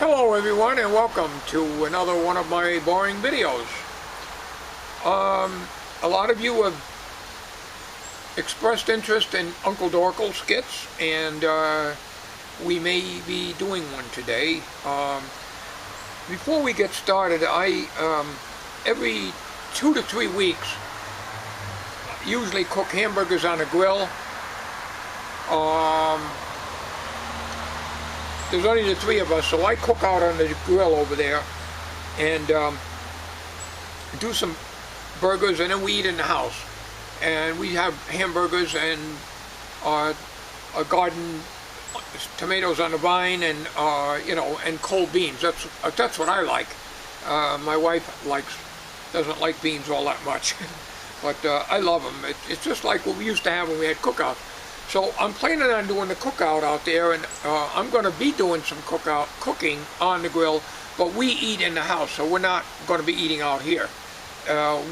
Hello everyone, and welcome to another one of my boring videos. A lot of you have expressed interest in Uncle Dorkle skits, and we may be doing one today. Before we get started, I every 2 to 3 weeks usually cook hamburgers on a grill. There's only the 3 of us, so I cook out on the grill over there and do some burgers, and then we eat in the house. And we have hamburgers and a garden, tomatoes on the vine, and and cold beans. That's what I like. My wife doesn't like beans all that much, but I love them. It's just like what we used to have when we had cookouts. So I'm planning on doing the cookout out there, and I'm going to be doing some cooking on the grill, but we eat in the house, so we're not going to be eating out here.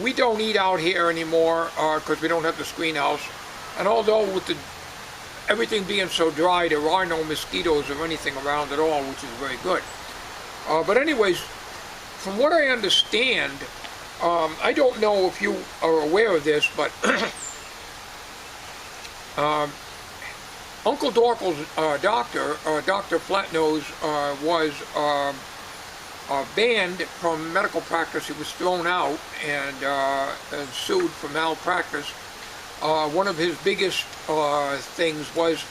We don't eat out here anymore because we don't have the screen house, and although with everything being so dry, there are no mosquitoes or anything around at all, which is very good. But anyways, from what I understand, I don't know if you are aware of this, but Uncle Dorkle's doctor, Dr. Flatnose, was banned from medical practice. He was thrown out and sued for malpractice. One of his biggest things was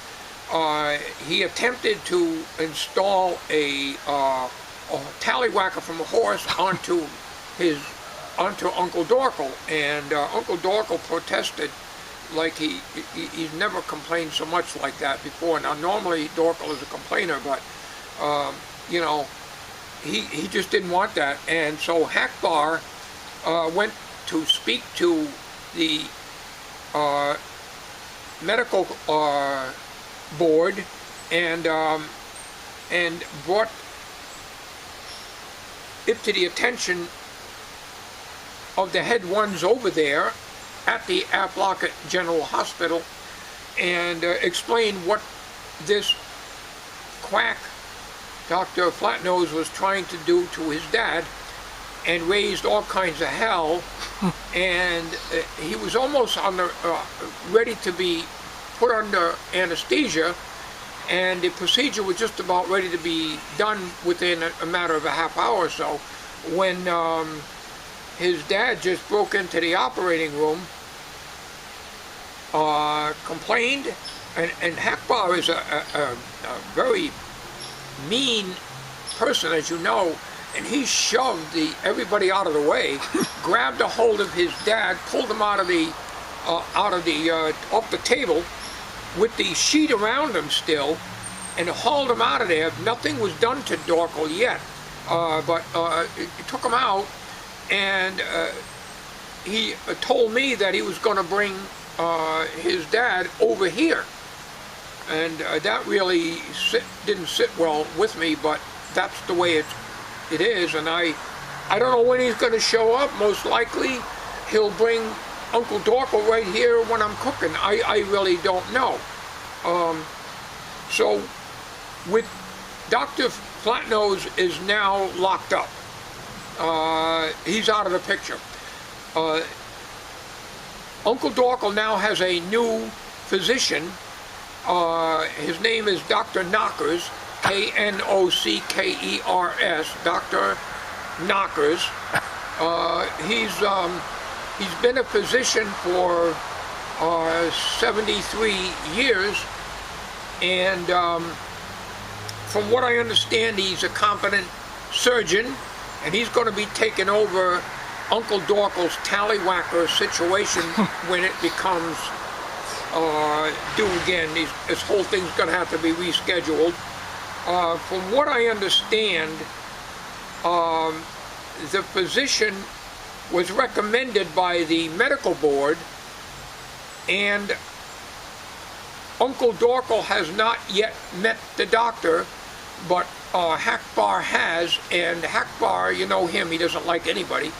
he attempted to install a tallywhacker from a horse onto Uncle Dorkle, and Uncle Dorkle protested. Like he's never complained so much like that before. Now normally Dorkle is a complainer, but he just didn't want that, and so Hackbar went to speak to the medical board and brought it to the attention of the head ones over there at the Aplocket General Hospital, and explained what this quack Dr. Flatnose was trying to do to his dad, and raised all kinds of hell. And he was almost on the ready to be put under anesthesia, and the procedure was just about ready to be done within a matter of a half hour or so, when his dad just broke into the operating room, complained, and Hackbar is a very mean person, as you know, and he shoved everybody out of the way, grabbed a hold of his dad, pulled him off the table with the sheet around him still, and hauled him out of there. Nothing was done to Dorkle yet, but it took him out. And he told me that he was going to bring his dad over here, and that really didn't sit well with me. But that's the way it is, and I don't know when he's going to show up. Most likely he'll bring Uncle Dorkle right here when I'm cooking. I really don't know. So with Dr. Flatnose is now locked up. He's out of the picture. Uncle Dorkle now has a new physician. His name is Dr. Knockers, Knockers, Dr. Knockers. He's been a physician for 73 years, and from what I understand, he's a competent surgeon. And he's going to be taking over Uncle Dorkle's tallywhacker situation when it becomes due again. This whole thing's going to have to be rescheduled. From what I understand, the physician was recommended by the medical board, and Uncle Dorkle has not yet met the doctor, but Hackbar has, and Hackbar, you know him, he doesn't like anybody,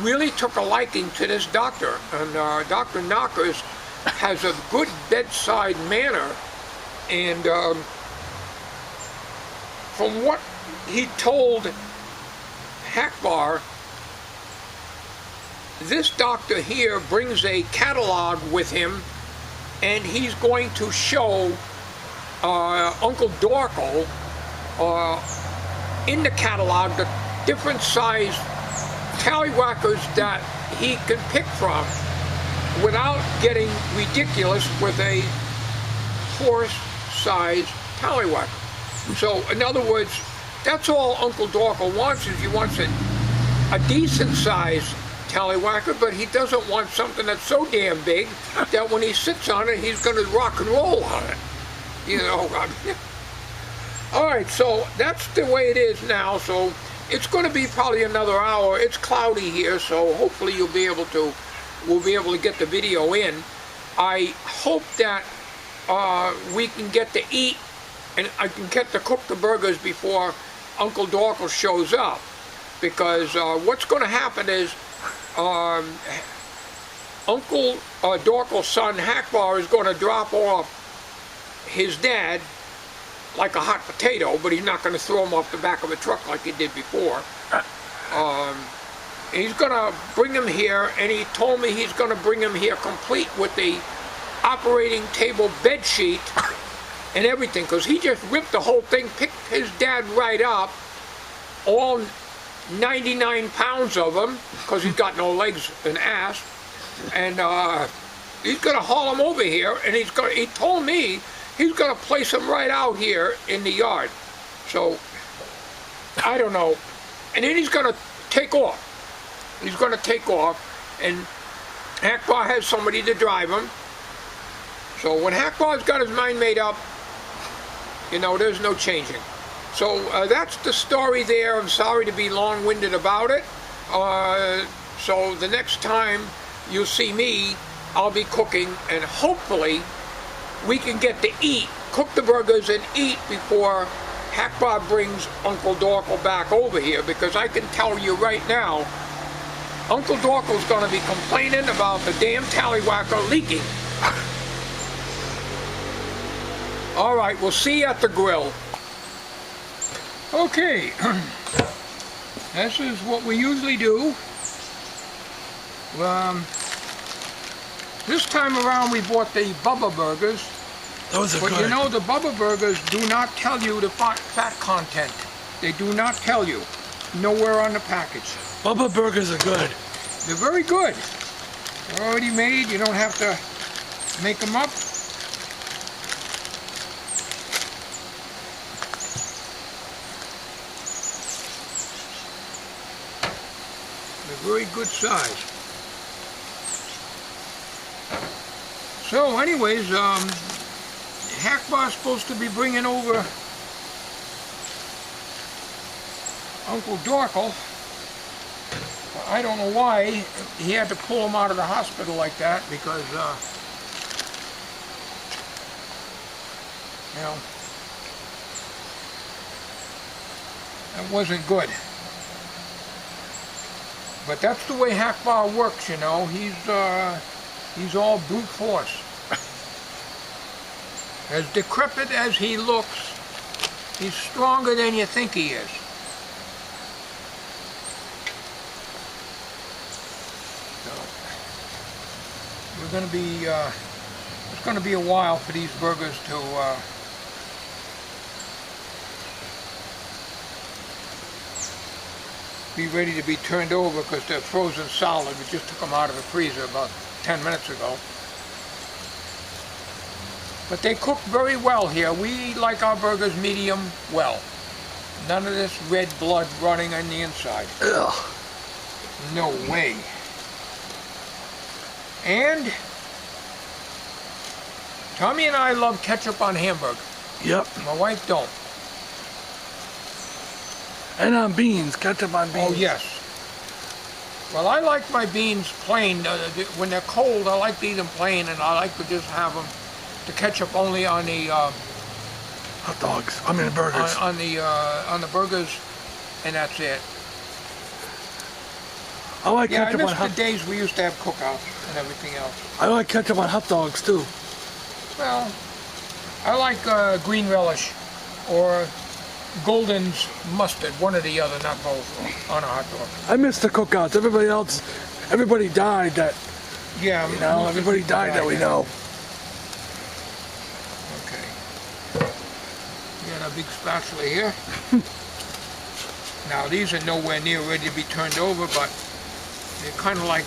really took a liking to this doctor. And Dr. Knockers has a good bedside manner, and from what he told Hackbar, this doctor here brings a catalog with him, and he's going to show Uncle Dorkle in the catalog the different size tallywhackers that he can pick from without getting ridiculous with a horse-sized tallywhacker. So, in other words, that's all Uncle Dorkle wants, is he wants a decent-sized tallywhacker, but he doesn't want something that's so damn big that when he sits on it, he's going to rock and roll on it. You know, all right, so that's the way it is now. So it's going to be probably another hour. It's cloudy here, so hopefully we'll be able to get the video in. I hope that we can get to eat, and I can get to cook the burgers before Uncle Dorkle shows up, because what's going to happen is Uncle Dorkle's son Hackbar is going to drop off his dad like a hot potato, but he's not going to throw him off the back of a truck like he did before. He's going to bring him here, and he told me he's going to bring him here complete with the operating table bed sheet and everything, because he just ripped the whole thing, picked his dad right up, all 99 pounds of him, because he's got no legs and ass, and he's going to haul him over here, and he told me he's going to place him right out here in the yard. So, I don't know. And then he's going to take off. He's going to take off, and Hackbar has somebody to drive him. So when Hackbar's got his mind made up, you know, there's no changing. So that's the story there. I'm sorry to be long-winded about it. So the next time you see me, I'll be cooking, and hopefully we can get to eat, cook the burgers and eat before Hackbar brings Uncle Dorkle back over here, because I can tell you right now, Uncle Dorkle's going to be complaining about the damn tallywhacker leaking. All right, we'll see you at the grill. Okay, this is what we usually do. This time around we bought the Bubba burgers. Those are but good. You know, the Bubba burgers do not tell you the fat content. They do not tell you. Nowhere on the package. Bubba burgers are good. They're very good. They're already made. You don't have to make them up. They're very good size. So anyways, Hackbar's supposed to be bringing over Uncle Dorkle. I don't know why he had to pull him out of the hospital like that, because, you know, that wasn't good. But that's the way Hackbar works, you know. He's all brute force. As decrepit as he looks, he's stronger than you think he is. So, we're going to be, it's going to be a while for these burgers to be ready to be turned over, because they're frozen solid. We just took them out of the freezer about 10 minutes ago. But they cook very well here. We like our burgers medium well. None of this red blood running on the inside. Ugh. No way. And Tommy and I love ketchup on hamburger. Yep. My wife don't. And on beans, ketchup on beans. Oh yes. Well, I like my beans plain. When they're cold, I like to eat them plain, and I like to just have them, the ketchup only on the hot dogs. I mean burgers. On the burgers, and that's it. I like ketchup on I hot. miss the days we used to have cookouts and everything else. I like ketchup on hot dogs too. Well, I like green relish, or Golden's mustard, one or the other, not both, on a hot dog. I missed the cookouts. Everybody died that, Yeah, you know, everybody died that we know. Okay. We got a big spatula here. Now these are nowhere near ready to be turned over, but they're kind of like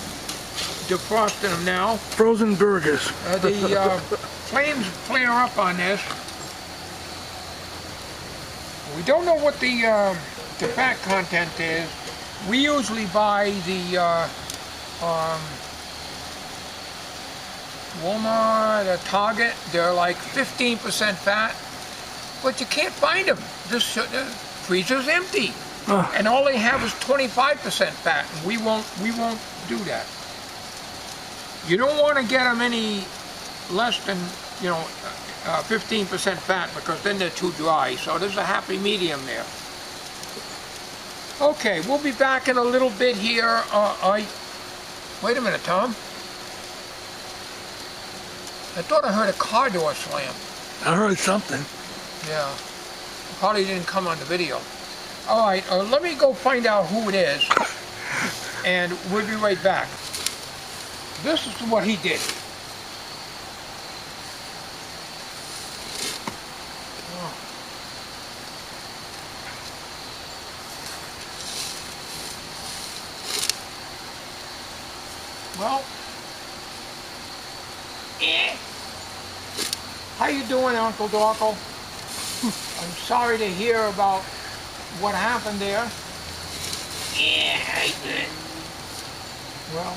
defrosting them now. Frozen burgers. The flames flare up on this. We don't know what the fat content is. We usually buy the Walmart, Target. They're like 15% fat, but you can't find them. This freezer's empty, and all they have is 25% fat. And we won't do that. You don't want to get them any less than 15% fat, because then they're too dry. So there's a happy medium there. Okay, we'll be back in a little bit here. Wait a minute, Tom. I thought I heard a car door slam. I heard something. Yeah, probably didn't come on the video. All right, let me go find out who it is, and we'll be right back. This is what he did. Well, how you doing, Uncle Dorkle? I'm sorry to hear about what happened there. Yeah, I did. Well,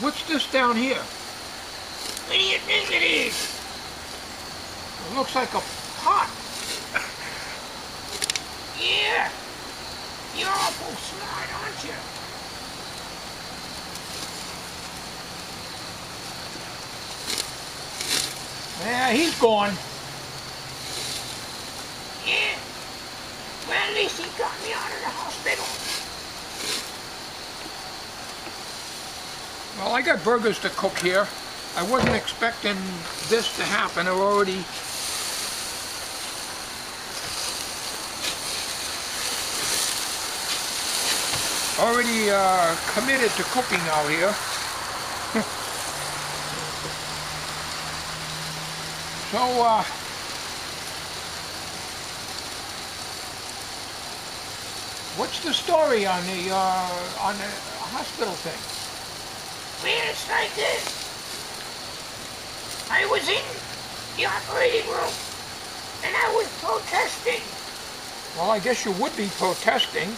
what's this down here? What do you think it is? It looks like a pot. Yeah. You're awful smart, aren't you? Yeah, he's gone. Yeah. Well, at least he got me out of the hospital. Well, I got burgers to cook here. I wasn't expecting this to happen. I've already committed to cooking out here. So, what's the story on the hospital thing? Well, it's like this. I was in the operating room, and I was protesting. Well, I guess you would be protesting.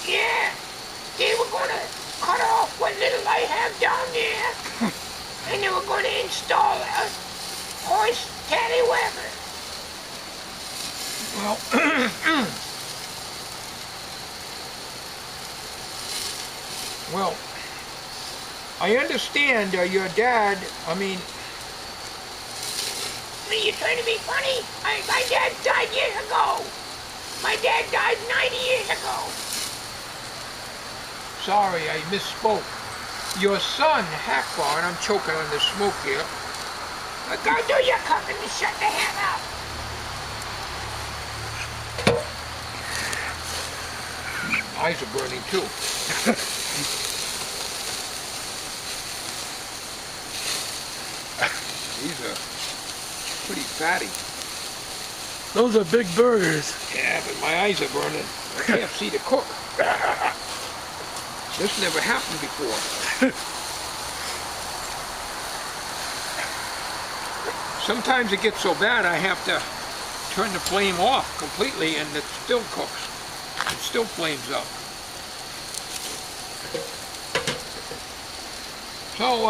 Yeah. They were going to cut off what little I have down there, and they were going to install a horse tallywhacker. Well, well, I understand your dad, What are you trying to be funny? My dad died years ago. My dad died 90 years ago. sorry, I misspoke. Your son, Hackbar, and I'm choking on the smoke here. Go do your cooking and shut the hell up. Eyes are burning too. These are pretty fatty. Those are big burgers. Yeah, but my eyes are burning. I can't see to cook. This never happened before. Sometimes it gets so bad I have to turn the flame off completely and it still cooks. It still flames up. So,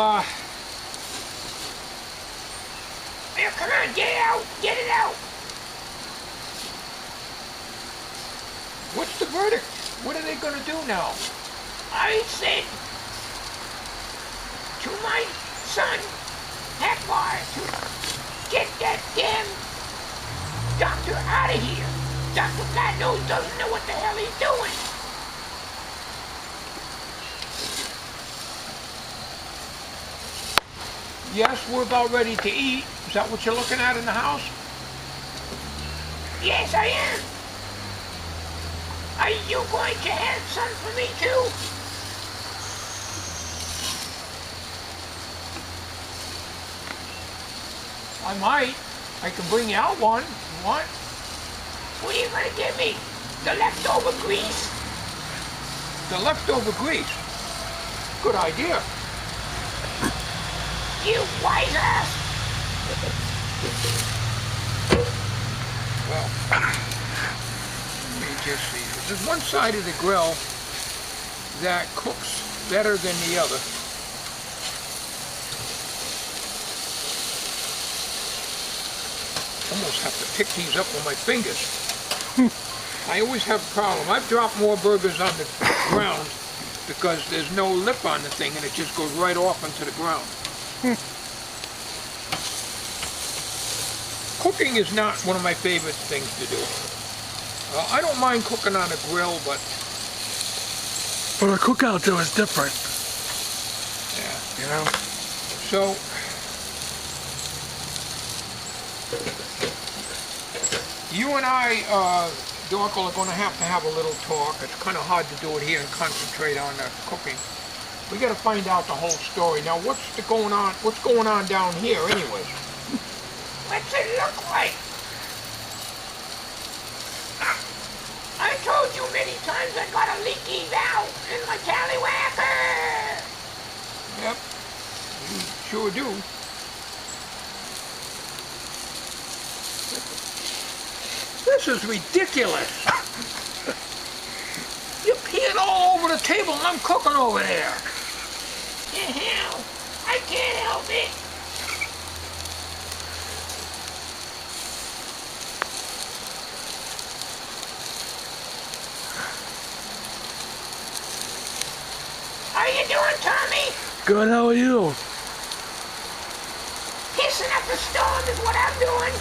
Well, come on, get it out. Get it out. what's the verdict? What are they going to do now? I said to my son, Hackbar, to get that damn doctor out of here. Dr. Flatnose doesn't know what the hell he's doing. Yes, we're about ready to eat. Is that what you're looking at in the house? Yes, I am. Are you going to have some for me too? I might. I can bring you out one. You want? What are you going to give me? The leftover grease? The leftover grease. Good idea. You wise ass! Well, let me just see. There's one side of the grill that cooks better than the other. Almost have to pick these up with my fingers. I always have a problem. I've dropped more burgers on the ground because there's no lip on the thing and it just goes right off into the ground. Cooking is not one of my favorite things to do. I don't mind cooking on a grill, but a cookout though is different. yeah. You know? So, you and I, Dorkle, are going to have a little talk. It's kind of hard to do it here and concentrate on the cooking. We got to find out the whole story. Now, what's going on down here, anyways? What's it look like? I told you many times I got a leaky valve in my tallywhacker. Yep, you sure do. This is ridiculous. You're peeing all over the table and I'm cooking over there. The hell? I can't help it. How you doing, Tommy? Good, how are you? Pissing up a storm is what I'm doing.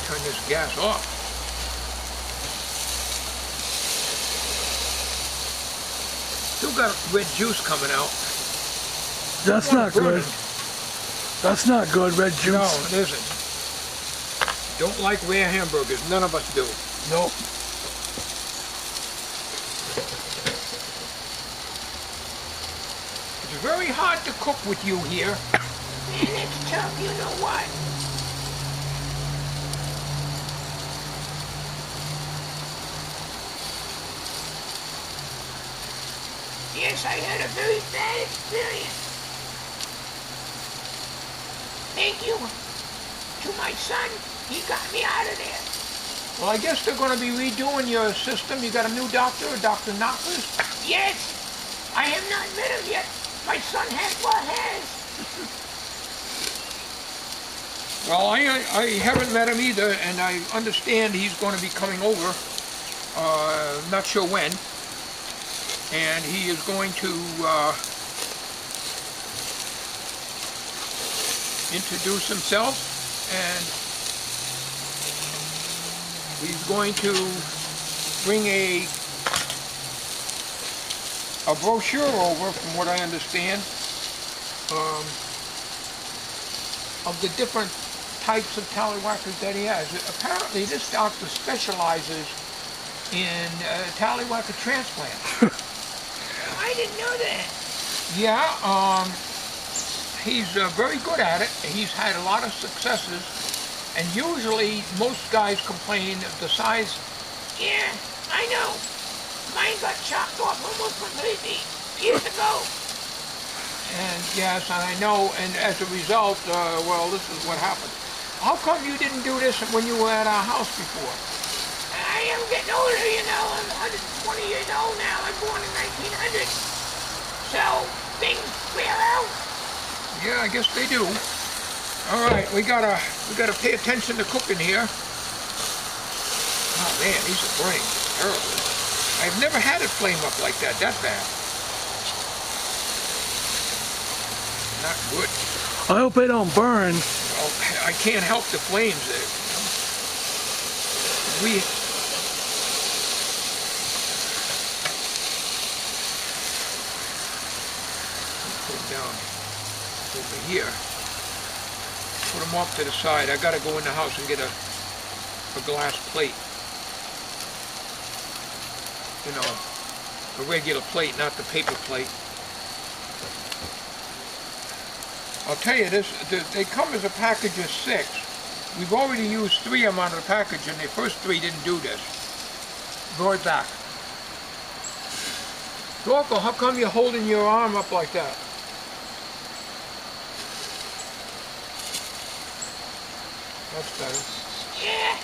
Turn this gas off. Still got red juice coming out. That's not good. That's not good, red juice. No, it isn't. Don't like rare hamburgers. None of us do. Nope. It's very hard to cook with you here. Man, it's tough, you know what? Yes, I had a very bad experience. Thank you to my son. He got me out of there. Well, I guess they're going to be redoing your system. You got a new doctor, Dr. Knockers? Yes, I have not met him yet. My son has. Well, I haven't met him either, and I understand he's going to be coming over. Not sure when. And he is going to introduce himself, and he's going to bring a brochure over, from what I understand, of the different types of tallywhackers that he has. Apparently, this doctor specializes in tallywhacker transplants. I didn't know that. Yeah, he's very good at it. He's had a lot of successes, and usually most guys complain of the size. Yeah, I know. Mine got chopped off almost completely years ago. And yes, and I know, and as a result, well, this is what happened. How come you didn't do this when you were at our house before? I am getting older, you know. I'm 120 years old now. I'm born in 1900. So, things wear out. Yeah, I guess they do. All right, we gotta pay attention to cooking here. Oh man, these are burning terrible. I've never had it flame up like that bad. Not good. I hope they don't burn. Well, Well, I can't help the flames there. We put them down over here. Put them off to the side. I gotta go in the house and get a glass plate. You know, a regular plate, not the paper plate. I'll tell you this, they come as a package of 6. We've already used 3 of them out of the package, and the first 3 didn't do this. Go right back. Dorkle, how come you're holding your arm up like that? That's better. Yeah.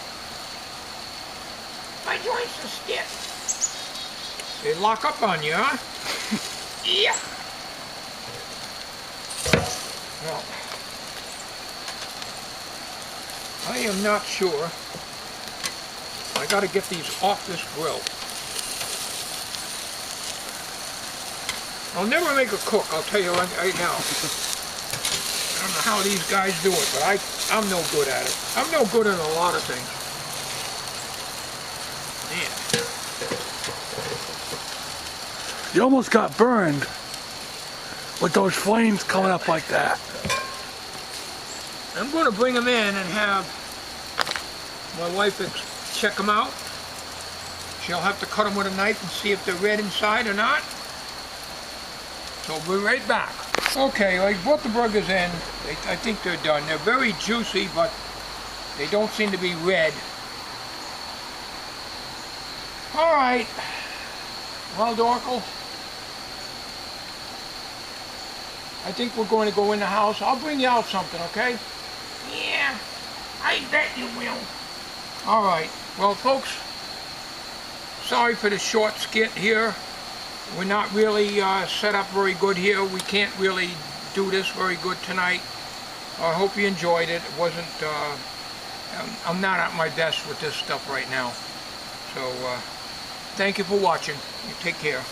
My joints are stiff. They lock up on you, huh? Yeah. Well, I am not sure. I gotta get these off this grill. I'll never make a cook, I'll tell you right now. I don't know how these guys do it, but I'm no good at it. I'm no good at a lot of things. Man. You almost got burned with those flames coming up like that. I'm going to bring them in and have my wife check them out. She'll have to cut them with a knife and see if they're red inside or not. So we'll be right back. Okay, I brought the burgers in. I think they're done. They're very juicy, but they don't seem to be red. All right. Well, Dorkle, I think we're going to go in the house. I'll bring you out something, okay? Yeah. I bet you will. All right. Well, folks, sorry for the short skit here. We're not really set up very good here. We can't really do this very good tonight. I hope you enjoyed it. It wasn't, I'm not at my best with this stuff right now. So, thank you for watching. You take care.